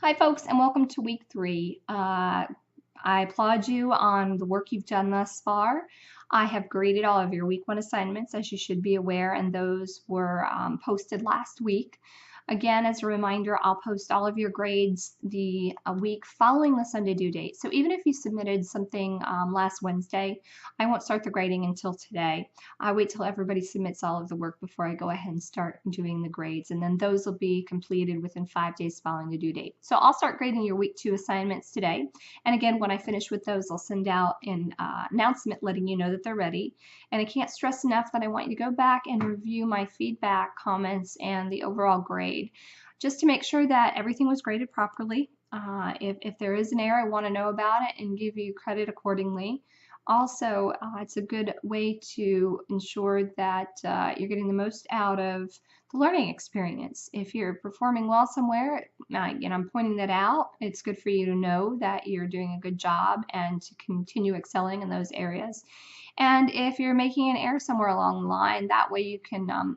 Hi folks, and welcome to week 3. I applaud you on the work you've done thus far. I have graded all of your week 1 assignments, as you should be aware, and those were posted last week. Again, as a reminder, I'll post all of your grades the week following the Sunday due date. So even if you submitted something last Wednesday, I won't start the grading until today. I wait till everybody submits all of the work before I go ahead and start doing the grades, and then those will be completed within 5 days following the due date. So I'll start grading your week 2 assignments today, and again, when I finish with those, I'll send out an announcement letting you know that they're ready. And I can't stress enough that I want you to go back and review my feedback, comments, and the overall grade, just to make sure that everything was graded properly. If there is an error, I want to know about it and give you credit accordingly. Also, it's a good way to ensure that you're getting the most out of the learning experience. If you're performing well somewhere, and I'm pointing that out, it's good for you to know that you're doing a good job and to continue excelling in those areas. And if you're making an error somewhere along the line, that way you can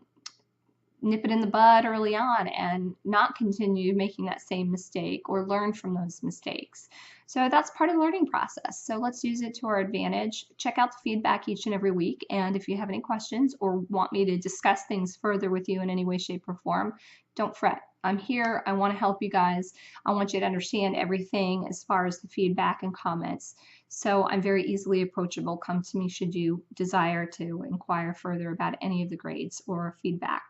nip it in the bud early on and not continue making that same mistake or learn from those mistakes. So that's part of the learning process. So let's use it to our advantage. Check out the feedback each and every week. And if you have any questions or want me to discuss things further with you in any way, shape, or form, don't fret. I'm here. I want to help you guys. I want you to understand everything as far as the feedback and comments. So I'm very easily approachable. Come to me should you desire to inquire further about any of the grades or feedback.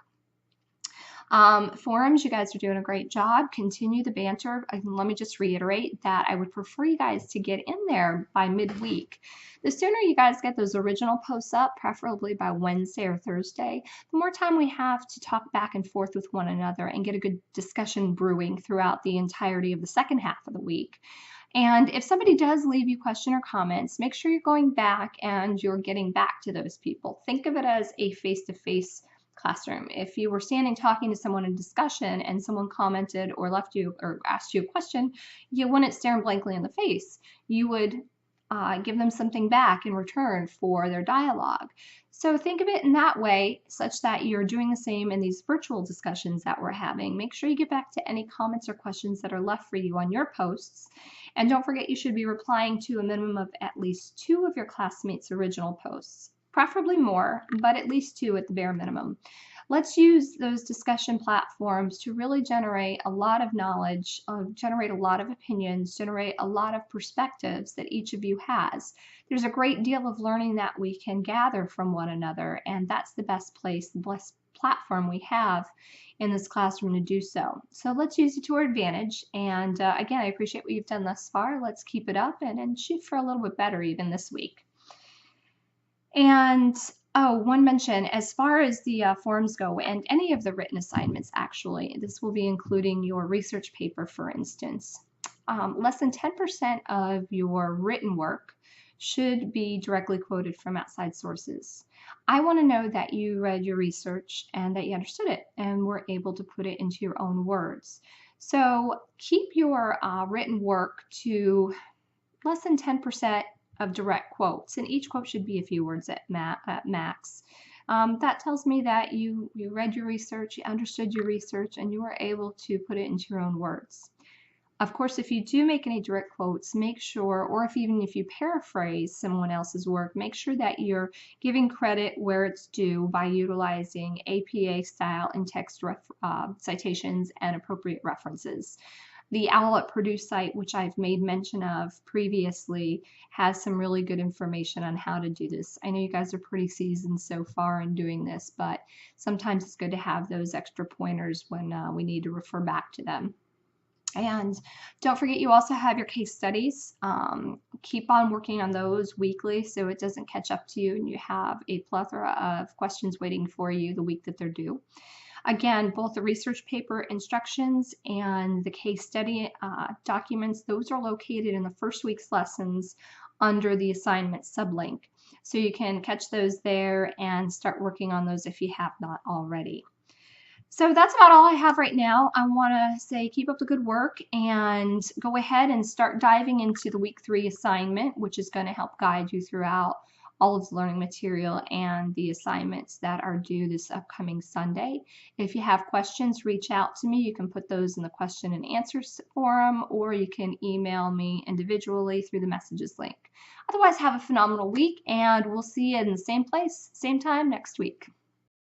Forums, you guys are doing a great job. Continue the banter. Let me just reiterate that I would prefer you guys to get in there by midweek. The sooner you guys get those original posts up, preferably by Wednesday or Thursday, the more time we have to talk back and forth with one another and get a good discussion brewing throughout the entirety of the second half of the week. And if somebody does leave you question or comments, make sure you're going back and you're getting back to those people. Think of it as a face-to-face classroom. If you were standing talking to someone in discussion and someone commented or left you or asked you a question, you wouldn't stare them blankly in the face. You would give them something back in return for their dialogue. So think of it in that way, such that you're doing the same in these virtual discussions that we're having. Make sure you get back to any comments or questions that are left for you on your posts. And don't forget, you should be replying to a minimum of at least 2 of your classmates' original posts. Preferably more, but at least 2 at the bare minimum. Let's use those discussion platforms to really generate a lot of knowledge, generate a lot of opinions, generate a lot of perspectives that each of you has. There's a great deal of learning that we can gather from one another, and that's the best place, the best platform we have in this classroom to do so. So let's use it to our advantage. And again, I appreciate what you've done thus far. Let's keep it up and shoot for a little bit better even this week. And one mention, as far as the forms go, and any of the written assignments actually, this will be including your research paper, for instance. Less than 10% of your written work should be directly quoted from outside sources. I want to know that you read your research and that you understood it and were able to put it into your own words. So keep your written work to less than 10% of direct quotes, and each quote should be a few words at max. That tells me that you read your research, you understood your research, and you were able to put it into your own words. Of course, if you do make any direct quotes, make sure, or even if you paraphrase someone else's work, make sure that you're giving credit where it's due by utilizing APA style in-text citations and appropriate references. The OWL at Purdue site, which I've made mention of previously, has some really good information on how to do this. I know you guys are pretty seasoned so far in doing this, but sometimes it's good to have those extra pointers when we need to refer back to them. And don't forget, you also have your case studies. Keep on working on those weekly so it doesn't catch up to you and you have a plethora of questions waiting for you the week that they're due. Again, both the research paper instructions and the case study documents, those are located in the first week's lessons under the assignment sublink. So you can catch those there and start working on those if you have not already. So that's about all I have right now. I want to say keep up the good work and go ahead and start diving into the week 3 assignment, which is going to help guide you throughout all of the learning material and the assignments that are due this upcoming Sunday. If you have questions, reach out to me. You can put those in the question and answer forum, or you can email me individually through the messages link. Otherwise, have a phenomenal week, and we'll see you in the same place, same time next week.